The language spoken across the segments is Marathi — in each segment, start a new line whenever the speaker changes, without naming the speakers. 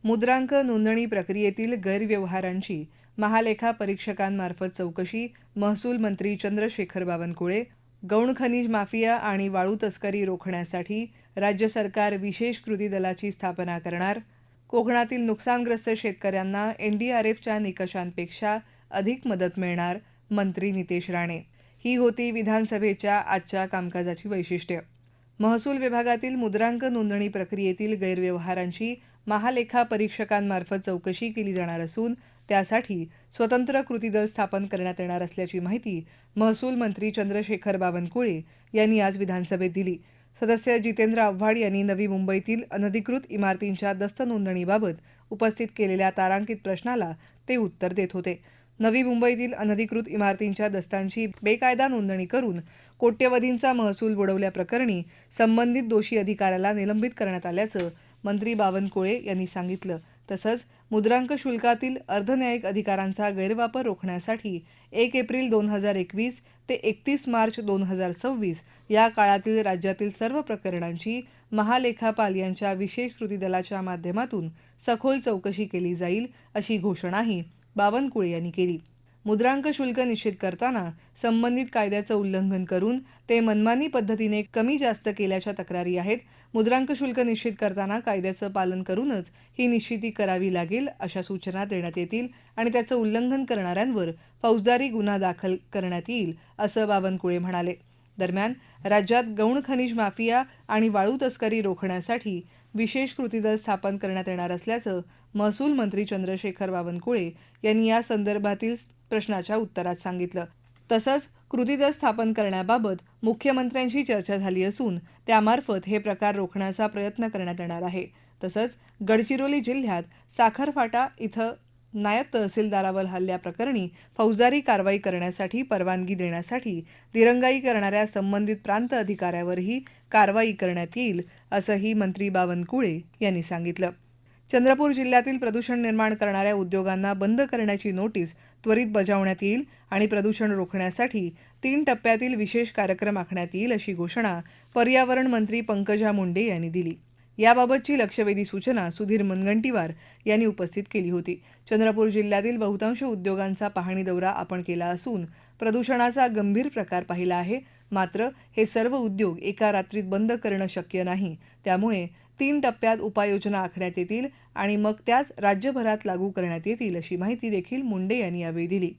मुद्रांक नोंदणी प्रक्रियेतील गैरव्यवहारांची महालेखा परीक्षकांमार्फत चौकशी, महसूल मंत्री चंद्रशेखर बावनकुळे. गौण खनिज माफिया आणि वाळू तस्करी रोखण्यासाठी राज्य सरकार विशेष कृती दलाची स्थापना करणार. कोकणातील नुकसानग्रस्त शेतकऱ्यांना एनडीआरएफच्या निकषांपेक्षा अधिक मदत मिळणार, मंत्री नितेश राणे. ही होती विधानसभेच्या आजच्या कामकाजाची वैशिष्ट्य. महसूल विभागातील मुद्रांक नोंदणी प्रक्रियेतील गैरव्यवहारांची महालेखा परीक्षकांमार्फत चौकशी केली जाणार असून त्यासाठी स्वतंत्र कृती दल स्थापन करण्यात येणार असल्याची माहिती महसूल मंत्री चंद्रशेखर बावनकुळे यांनी आज विधानसभेत दिली. सदस्य जितेंद्र आव्हाड यांनी नवी मुंबईतील अनधिकृत इमारतींच्या दस्त नोंदणीबाबत उपस्थित केलेल्या तारांकित प्रश्नाला ते उत्तर देत होते. नवी मुंबईतील अनधिकृत इमारतींच्या दस्तांची बेकायदा नोंदणी करून कोट्यवधींचा महसूल बुडवल्याप्रकरणी संबंधित दोषी अधिकाऱ्याला निलंबित करण्यात आल्याचं मंत्री बावनकुळे यांनी सांगितलं. तसंच मुद्रांक शुल्कातील अर्धन्यायिक अधिकारांचा गैरवापर रोखण्यासाठी 1 एप्रिल 2021 ते 31 मार्च 2026 या काळातील राज्यातील सर्व प्रकरणांची महालेखापाल यांच्या विशेष कृती दलाच्या माध्यमातून सखोल चौकशी केली जाईल, अशी घोषणाही बावनकुळे यांनी केली. मुद्रांक शुल्क निश्चित करताना संबंधित कायद्याचं उल्लंघन करून ते मनमानी पद्धतीने कमी जास्त केल्याच्या तक्रारी आहेत. मुद्रांक शुल्क निश्चित करताना कायद्याचं पालन करूनच ही निश्चिती करावी लागेल, अशा सूचना देण्यात येतील आणि त्याचं उल्लंघन करणाऱ्यांवर फौजदारी गुन्हा दाखल करण्यात येईल, असं बावनकुळे म्हणाले. दरम्यान राज्यात गौण खनिज माफिया आणि वाळू तस्करी रोखण्यासाठी विशेष कृती दल स्थापन करण्यात येणार असल्याचं महसूल मंत्री चंद्रशेखर बावनकुळे यांनी या संदर्भातील प्रश्नाच्या उत्तरात सांगितलं. तसंच कृती दल स्थापन करण्याबाबत मुख्यमंत्र्यांशी चर्चा झाली असून त्यामार्फत हे प्रकार रोखण्याचा प्रयत्न करण्यात येणार आहे. तसंच गडचिरोली जिल्ह्यात साखरफाटा इथं नायब तहसीलदारावर हल्ल्याप्रकरणी फौजदारी कारवाई करण्यासाठी परवानगी देण्यासाठी दिरंगाई करणाऱ्या संबंधित प्रांत अधिकाऱ्यावरही कारवाई करण्यात येईल, असंही मंत्री बावनकुळे यांनी सांगितलं. चंद्रपूर जिल्ह्यातील प्रदूषण निर्माण करणाऱ्या उद्योगांना बंद करण्याची नोटीस त्वरित बजावण्यात येईल आणि प्रदूषण रोखण्यासाठी 3 टप्प्यातील विशेष कार्यक्रम आखण्यात येईल, अशी घोषणा पर्यावरण मंत्री पंकजा मुंडे यांनी दिली. याबाबतची लक्षवेधी सूचना सुधीर मुनगंटीवार यांनी उपस्थित केली होती. चंद्रपूर जिल्ह्यातील बहुतांश उद्योगांचा पाहणी दौरा आपण केला असून प्रदूषणाचा गंभीर प्रकार पाहिला आहे. मात्र हे सर्व उद्योग एका रात्रीत बंद करणं शक्य नाही. त्यामुळे 3 टप्प्यात उपाययोजना आखण्यात येतील आणि मग त्याच राज्यभरात लागू करण्यात येतील, अशी माहिती देखील मुंडे यांनी यावेळी दिली.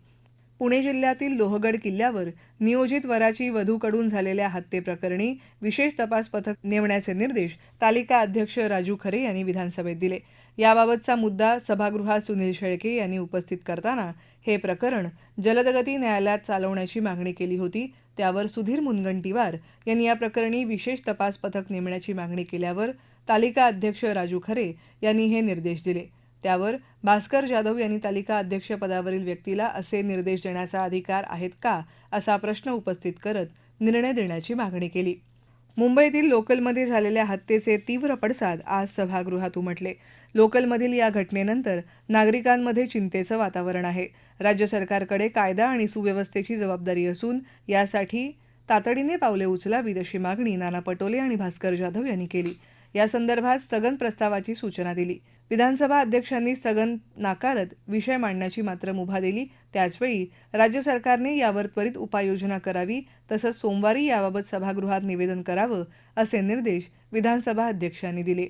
पुणे जिल्ह्यातील लोहगड किल्ल्यावर नियोजित वराची वधूकडून झालेल्या हत्येप्रकरणी विशेष तपास पथक नेमण्याचे निर्देश तालिका अध्यक्ष राजू खरे यांनी विधानसभेत दिले. याबाबतचा मुद्दा सभागृहात सुनील शेळके यांनी उपस्थित करताना हे प्रकरण जलदगती न्यायालयात चालवण्याची मागणी केली होती. त्यावर सुधीर मुनगंटीवार यांनी या प्रकरणी विशेष तपास पथक नेमण्याची मागणी केल्यावर तालिका अध्यक्ष राजू खरे यांनी हे निर्देश दिले. त्यावर भास्कर जाधव यांनी तालिका अध्यक्षपदावरील व्यक्तीला असे निर्देश देण्याचा अधिकार आहेत का, असा प्रश्न उपस्थित करत निर्णय देण्याची मागणी केली. मुंबईतील लोकलमध्ये झालेल्या हत्येचे तीव्र पडसाद आज सभागृहात उमटले. लोकलमधील या घटनेनंतर नागरिकांमध्ये चिंतेचं वातावरण आहे. राज्य सरकारकडे कायदा आणि सुव्यवस्थेची जबाबदारी असून यासाठी तातडीने पावले उचलावीत, अशी मागणी नाना पटोले आणि भास्कर जाधव यांनी केली. या संदर्भात स्थगन प्रस्तावाची सूचना दिली. विधानसभा अध्यक्षांनी स्थगन नाकारत विषय मांडण्याची मात्र मुभा दिली. त्याचवेळी राज्य सरकारने यावर त्वरित उपाययोजना करावी, तसंच सोमवारी याबाबत सभागृहात निवेदन करावं, असे निर्देश विधानसभा अध्यक्षांनी दिले.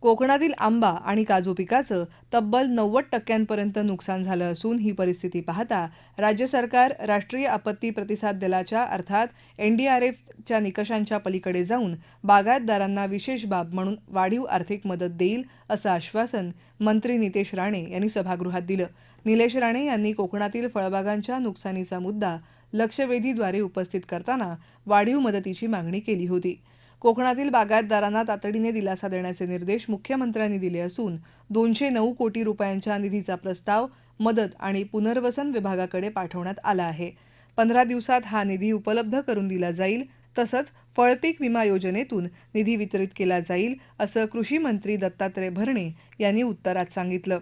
कोकणातील आंबा आणि काजू पिकाचं तब्बल 90% नुकसान झालं असून ही परिस्थिती पाहता राज्य सरकार राष्ट्रीय आपत्ती प्रतिसाद दलाच्या अर्थात एनडीआरएफच्या निकषांच्या पलीकडे जाऊन बागायतदारांना विशेष बाब म्हणून वाढीव आर्थिक मदत देईल, असं आश्वासन मंत्री नितेश राणे यांनी सभागृहात दिलं. निलेश राणे यांनी कोकणातील फळबागांच्या नुकसानीचा मुद्दा लक्षवेधीद्वारे उपस्थित करताना वाढीव मदतीची मागणी केली होती. कोकणातील बागायतदारांना तातडीने दिलासा देण्याचे निर्देश मुख्यमंत्र्यांनी दिले असून 209 कोटी रुपयांच्या निधीचा प्रस्ताव मदत आणि पुनर्वसन विभागाकडे पाठवण्यात आला आहे. 15 दिवसात हा निधी उपलब्ध करून दिला जाईल. तसंच फळपीक विमा योजनेतून निधी वितरित केला जाईल, असं कृषी मंत्री दत्तात्रय भरणे यांनी उत्तरात सांगितलं.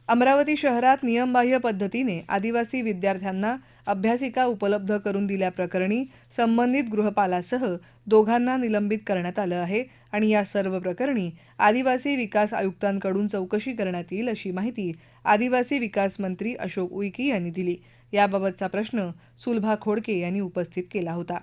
अमरावती शहरात नियमबाह्य पद्धतीने आदिवासी विद्यार्थ्यांना अभ्यासिका उपलब्ध करून दिल्याप्रकरणी संबंधित गृहपालासह दोघांना निलंबित करण्यात आलं आहे आणि या सर्व प्रकरणी आदिवासी विकास आयुक्तांकडून चौकशी करण्यात येईल अशी माहिती आदिवासी विकास मंत्री अशोक उईके यांनी दिली. याबाबतचा प्रश्न सुलभा खोडके यांनी उपस्थित केला होता.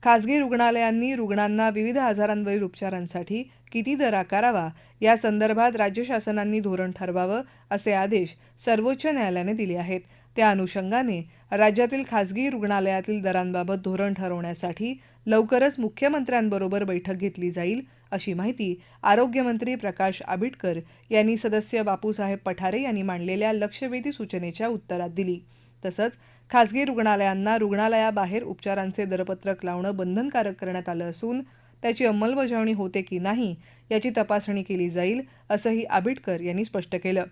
खासगी रुग्णालयांनी रुग्णांना विविध आजारांवरील उपचारांसाठी किती दर आकारावा या संदर्भात राज्य शासनांनी धोरण ठरवावं असे आदेश सर्वोच्च न्यायालयाने दिले आहेत. त्या अनुषंगाने राज्यातील खासगी रुग्णालयातील दरांबाबत धोरण ठरवण्यासाठी लवकरच मुख्यमंत्र्यांबरोबर बैठक घेतली जाईल अशी माहिती आरोग्यमंत्री प्रकाश आंबेडकर यांनी सदस्य बापूसाहेब पठारे यांनी मांडलेल्या लक्षवेधी सूचनेच्या उत्तरात दिली. तसंच खासगी रुग्णालयांना रुग्णालयाबाहेर उपचारांचे दरपत्रक लावणं बंधनकारक करण्यात आलं असून त्याची अंमलबजावणी होते की नाही याची तपासणी केली जाईल असंही आंबेडकर यांनी स्पष्ट केलं.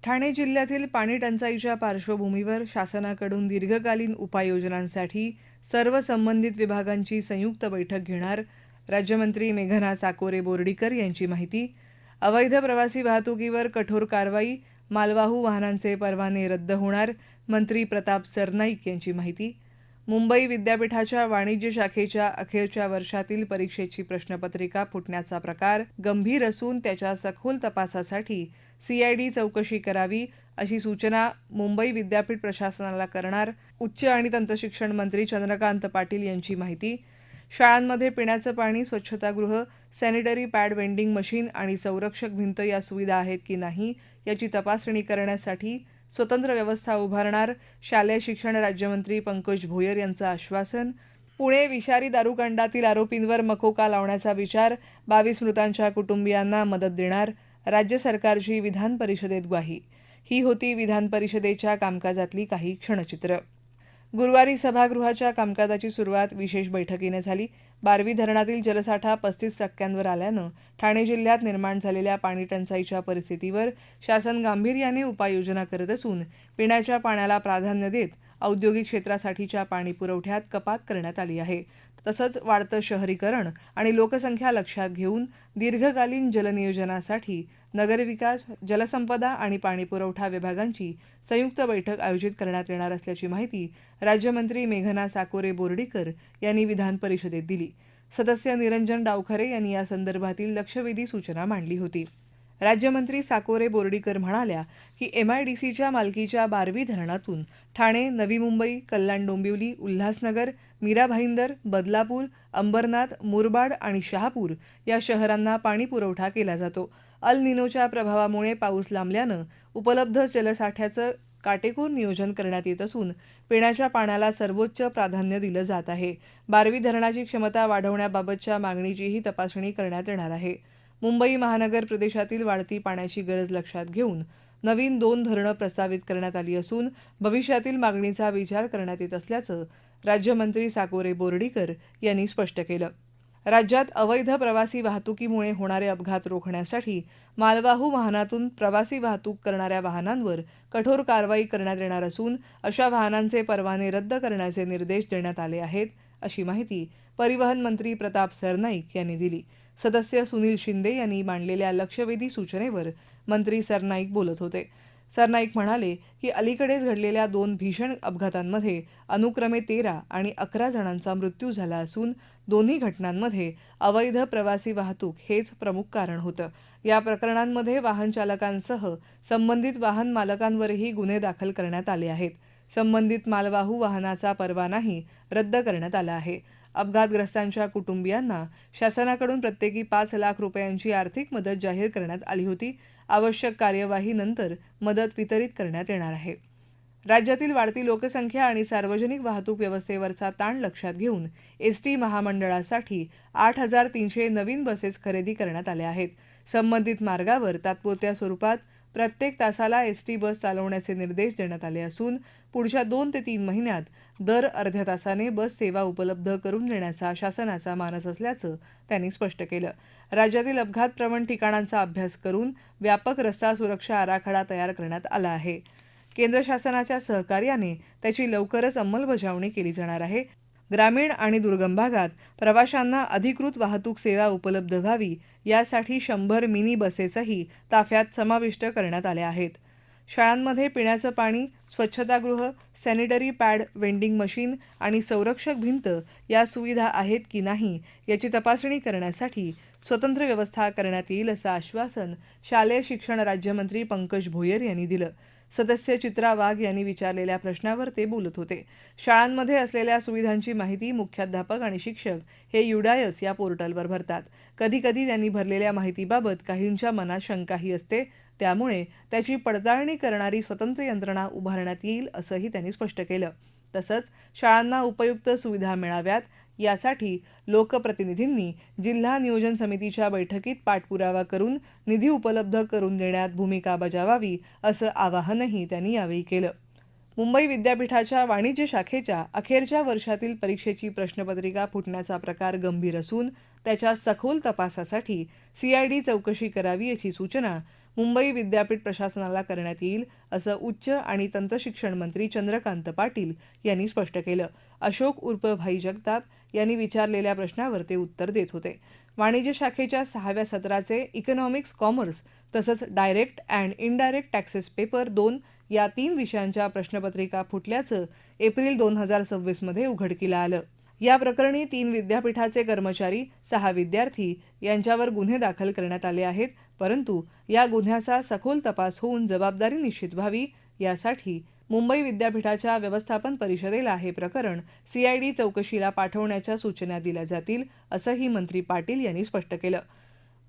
ठाणे जिल्ह्यातील पाणी टंचाईच्या पार्श्वभूमीवर शासनाकडून दीर्घकालीन उपाययोजनांसाठी सर्व संबंधित विभागांची संयुक्त बैठक घेणार राज्यमंत्री मेघना साकोरे बोर्डीकर यांची माहिती. अवैध प्रवासी वाहतुकीवर कठोर कारवाई, मालवाहू वाहनांचे परवाने रद्द होणार मंत्री प्रताप सरनाईक यांची माहिती. मुंबई विद्यापीठाच्या वाणिज्य शाखेच्या अखेरच्या वर्षातील परीक्षेची प्रश्नपत्रिका फुटण्याचा प्रकार गंभीर असून त्याच्या सखोल तपासासाठी सीआयडी चौकशी करावी अशी सूचना मुंबई विद्यापीठ प्रशासनाला करणार उच्च आणि तंत्रशिक्षण मंत्री चंद्रकांत पाटील यांची माहिती. शाळांमध्ये पिण्याचं पाणी, स्वच्छतागृह, सॅनिटरी पॅड वेंडिंग मशीन आणि संरक्षक भिंत या सुविधा आहेत की नाही याची तपासणी करण्यासाठी स्वतंत्र व्यवस्था उभारणार शालेय शिक्षण राज्यमंत्री पंकज भोयर यांचं आश्वासन. पुणे विषारी दारूकांडातील आरोपींवर मकोका लावण्याचा विचार, 22 मृतांच्या कुटुंबियांना मदत देणार राज्य सरकारची विधान परिषदेत ग्वाही. ही होती विधान परिषदेच्या कामकाजातली काही क्षणचित्र. गुरुवारी सभागृहाच्या कामकाजाची सुरुवात विशेष बैठकीने झाली. बारवी धरणातील जलसाठा 35% आल्यानं ठाणे जिल्ह्यात निर्माण झालेल्या पाणी टंचाईच्या परिस्थितीवर शासन गांभीर्याने उपाययोजना करत असून पिण्याच्या पाण्याला प्राधान्य देत औद्योगिक क्षेत्रासाठीच्या पाणी पुरवठ्यात कपात करण्यात आली आहे. तसंच वाढतं शहरीकरण आणि लोकसंख्या लक्षात घेऊन दीर्घकालीन जलनियोजनासाठी नगरविकास, जलसंपदा आणि पाणीपुरवठा विभागांची संयुक्त बैठक आयोजित करण्यात येणार असल्याची माहिती राज्यमंत्री मेघना साकोरे बोर्डीकर यांनी विधान परिषदेत दिली. सदस्य निरंजन डावखरे यांनी या संदर्भातील लक्षवेधी सूचना मांडली होती. राज्यमंत्री साकोरे बोर्डीकर म्हणाल्या की एमआयडीसीच्या मालकीच्या बारवी धरणातून ठाणे, नवी मुंबई, कल्याण डोंबिवली, उल्हासनगर, मीरा भाईंदर, बदलापूर, अंबरनाथ, मुरबाड आणि शहापूर या शहरांना पाणी पुरवठा केला जातो. अल निनोच्या प्रभावामुळे पाऊस लांबल्यानं उपलब्ध जलसाठ्याचं काटेकोर नियोजन करण्यात येत असून पिण्याच्या पाण्याला सर्वोच्च प्राधान्य दिलं जात आहे. बारवी धरणाची क्षमता वाढवण्याबाबतच्या मागणीचीही तपासणी करण्यात येणार आहे. मुंबई महानगर प्रदेशातील वाढती पाण्याची गरज लक्षात घेऊन नवीन 2 धरणं प्रस्तावित करण्यात आली असून भविष्यातील मागणीचा विचार करण्यात येत असल्याचं राज्यमंत्री साकोरे बोर्डीकर यांनी स्पष्ट केलं. राज्यात अवैध प्रवासी वाहतुकीमुळे होणारे अपघात रोखण्यासाठी मालवाहू वाहनातून प्रवासी वाहतूक करणाऱ्या वाहनांवर कठोर कारवाई करण्यात येणार असून अशा वाहनांचे परवाने रद्द करण्याचे निर्देश देण्यात आले आहेत अशी माहिती परिवहन मंत्री प्रताप सरनाईक यांनी दिली. सदस्य सुनील शिंदे यांनी मांडलेल्या लक्षवेधी सूचनेवर मंत्री सरनाईक बोलत होते. सरनाईक म्हणाले की अलीकडेच घडलेल्या 2 भीषण अपघातांमध्ये अनुक्रमे 13 आणि 11 जणांचा मृत्यू झाला असून दोन्ही घटनांमध्ये अवैध प्रवासी वाहतूक हेच प्रमुख कारण होतं. या प्रकरणांमध्ये वाहन चालकांसह संबंधित वाहन मालकांवरही गुन्हे दाखल करण्यात आले आहेत. संबंधित मालवाहू वाहनाचा परवानाही रद्द करण्यात आला आहे. अपघातग्रस्तांच्या कुटुंबियांना शासनाकडून प्रत्येकी 5 लाख रुपयांची आर्थिक मदत जाहीर करण्यात आली होती. आवश्यक कार्यवाहीनंतर मदत वितरित करण्यात येणार आहे. राज्यातील वाढती लोकसंख्या आणि सार्वजनिक वाहतूक व्यवस्थेवरचा ताण लक्षात घेऊन एसटी महामंडळासाठी 8,300 नवीन बसेस खरेदी करण्यात आल्या आहेत. संबंधित मार्गावर तात्पुरत्या स्वरूपात प्रत्येक तासाला एसटी बस चालवण्याचे निर्देश देण्यात आले असून पुढच्या 2 ते 3 महिन्यात दर अर्ध्या तासाने बस सेवा उपलब्ध करून देण्याचा शासनाचा मानस असल्याचं त्यांनी स्पष्ट केलं. राज्यातील अपघात प्रवण ठिकाणांचा अभ्यास करून व्यापक रस्ता सुरक्षा आराखडा तयार करण्यात आला आहे. केंद्र शासनाच्या सहकार्याने त्याची लवकरच अंमलबजावणी केली जाणार आहे. ग्रामीण आणि दुर्गम भागात प्रवाशांना अधिकृत वाहतूक सेवा उपलब्ध व्हावी यासाठी 100 मिनी बसेसही ताफ्यात समाविष्ट करण्यात आल्या आहेत. शाळांमध्ये पिण्याचं पाणी, स्वच्छतागृह, सॅनिटरी पॅड वेंडिंग मशीन आणि संरक्षक भिंत या सुविधा आहेत की नाही याची तपासणी करण्यासाठी स्वतंत्र व्यवस्था करण्यात येईल असं आश्वासन शालेय शिक्षण राज्यमंत्री पंकज भोयर यांनी दिलं. सदस्य चित्रा वाघ यांनी विचारलेल्या प्रश्नावर ते बोलत होते. शाळांमध्ये असलेल्या सुविधांची माहिती मुख्याध्यापक आणि शिक्षक हे युडायस या पोर्टलवर भरतात. कधीकधी त्यांनी भरलेल्या माहितीबाबत काहींच्या मनात शंकाही असते. त्यामुळे त्याची पडताळणी करणारी स्वतंत्र यंत्रणा उभारण्यात येईल असंही त्यांनी स्पष्ट केलं. तसंच शाळांना उपयुक्त सुविधा मिळाव्यात यासाठी लोकप्रतिनिधींनी जिल्हा नियोजन समितीच्या बैठकीत पाठपुरावा करून निधी उपलब्ध करून देण्यात भूमिका बजावावी असं आवाहनही त्यांनी यावेळी केलं. मुंबई विद्यापीठाच्या वाणिज्य शाखेच्या अखेरच्या वर्षातील परीक्षेची प्रश्नपत्रिका फुटण्याचा प्रकार गंभीर असून त्याच्या सखोल तपासासाठी सीआयडी चौकशी करावी अशी सूचना मुंबई विद्यापीठ प्रशासनाला करण्यात येईल असं उच्च आणि तंत्रशिक्षण मंत्री चंद्रकांत पाटील यांनी स्पष्ट केलं. अशोक उर्फ भाई जगताप यांनी विचारलेल्या प्रश्नावर ते उत्तर देत होते. वाणिज्य शाखेच्या 6व्या सत्राचे इकॉनॉमिक्स कॉमर्स तसंच direct and indirect taxes paper 2 या 3 विषयांच्या प्रश्नपत्रिका फुटल्याचं एप्रिल 2026 मध्ये उघडकीला आलं. या प्रकरणी 3 विद्यापीठाचे कर्मचारी, 6 विद्यार्थी यांच्यावर गुन्हे दाखल करण्यात आले आहेत. परंतु या गुन्ह्याचा सखोल तपास होऊन जबाबदारी निश्चित व्हावी यासाठी मुंबई विद्यापीठाच्या व्यवस्थापन परिषदेला हे प्रकरण सीआयडी चौकशीला पाठवण्याच्या सूचना दिल्या जातील असंही मंत्री पाटील यांनी स्पष्ट केलं.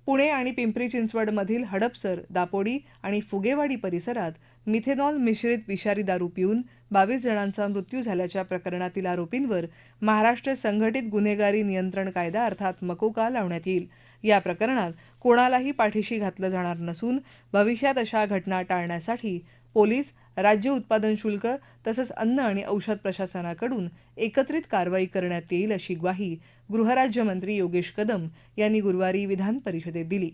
पुणे आणि पिंपरी चिंचवडमधील हडपसर, दापोडी आणि फुगेवाडी परिसरात मिथेनॉल मिश्रित विषारी दारू पिऊन 22 जणांचा मृत्यू झाल्याच्या प्रकरणातील आरोपींवर महाराष्ट्र संघटित गुन्हेगारी नियंत्रण कायदा अर्थात मकोका लावण्यात येईल. या प्रकरणात कोणालाही पाठीशी घातलं जाणार नसून भविष्यात अशा घटना टाळण्यासाठी पोलीस, राज्य उत्पादन शुल्क तसंच अन्न आणि औषध प्रशासनाकडून एकत्रित कारवाई करण्यात येईल अशी ग्वाही गृहराज्यमंत्री योगेश कदम यांनी गुरुवारी विधान परिषदेत दिली.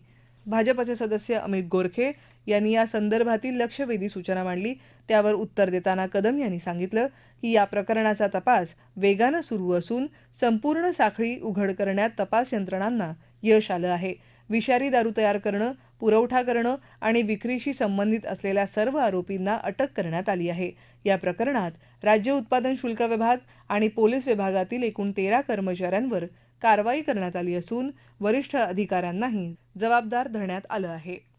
भाजपचे सदस्य अमित गोरखे यांनी या संदर्भातील लक्षवेधी सूचना मांडली. त्यावर उत्तर देताना कदम यांनी सांगितलं की या प्रकरणाचा तपास वेगानं सुरू असून संपूर्ण साखळी उघड करण्यात तपास यंत्रणांना यश आलं आहे. विषारी दारू तयार करणं, पुरवठा करणं आणि विक्रीशी संबंधित असलेल्या सर्व आरोपींना अटक करण्यात आली आहे. या प्रकरणात राज्य उत्पादन शुल्क विभाग आणि पोलीस विभागातील एकूण 13 कर्मचाऱ्यांवर कारवाई करण्यात आली असून वरिष्ठ अधिकाऱ्यांनाही जबाबदार धरण्यात आलं आहे.